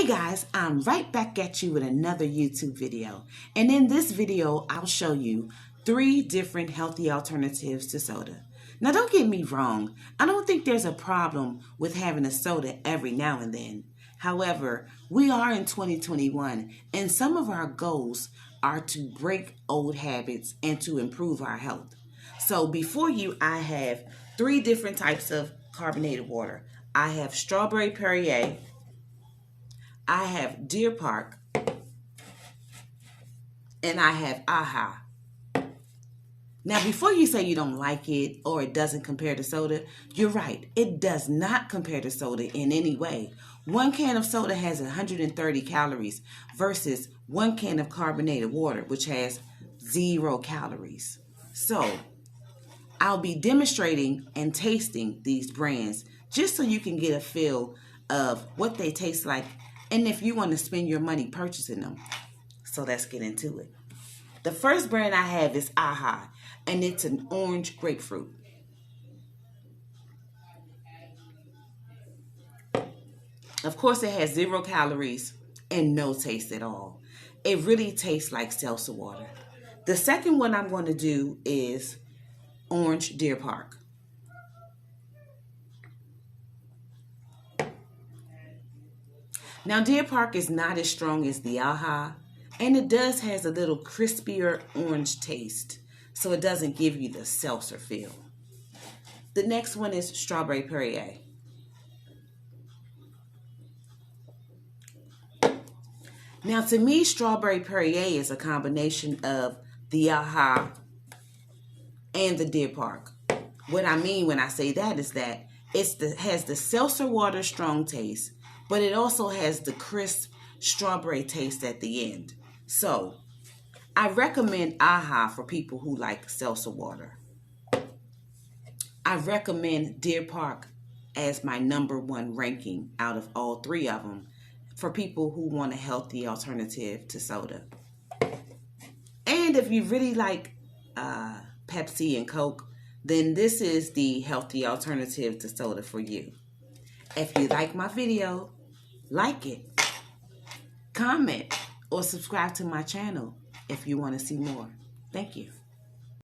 guys, I'm right back at you with another YouTube video. And in this video, I'll show you 3 different healthy alternatives to soda. Now don't get me wrong, I don't think there's a problem with having a soda every now and then. However, we are in 2021 and some of our goals are to break old habits and to improve our health. So before you, I have 3 different types of carbonated water. I have strawberry perrier, I have Deer Park, and I have AHA. Now, before you say you don't like it or it doesn't compare to soda, you're right. It does not compare to soda in any way. 1 can of soda has 130 calories versus 1 can of carbonated water, which has 0 calories. So, I'll be demonstrating and tasting these brands just so you can get a feel of what they taste like and if you want to spend your money purchasing them. So let's get into it. The first brand I have is AHA, and it's an orange grapefruit. Of course, it has 0 calories and no taste at all. It really tastes like seltzer water. The second one I'm going to do is orange Deer Park. Now, Deer Park is not as strong as the AHA, and it does has a little crispier orange taste, so it doesn't give you the seltzer feel. The next one is strawberry perrier. Now, to me, strawberry perrier is a combination of the AHA and the Deer Park. What I mean when I say that is that it has the seltzer water strong taste, but it also has the crisp strawberry taste at the end. So, I recommend AHA for people who like seltzer water. I recommend Deer Park as my #1 ranking out of all 3 of them for people who want a healthy alternative to soda. And if you really like Pepsi and Coke, then this is the healthy alternative to soda for you. If you like my video, like it, comment, or subscribe to my channel if you want to see more. Thank you.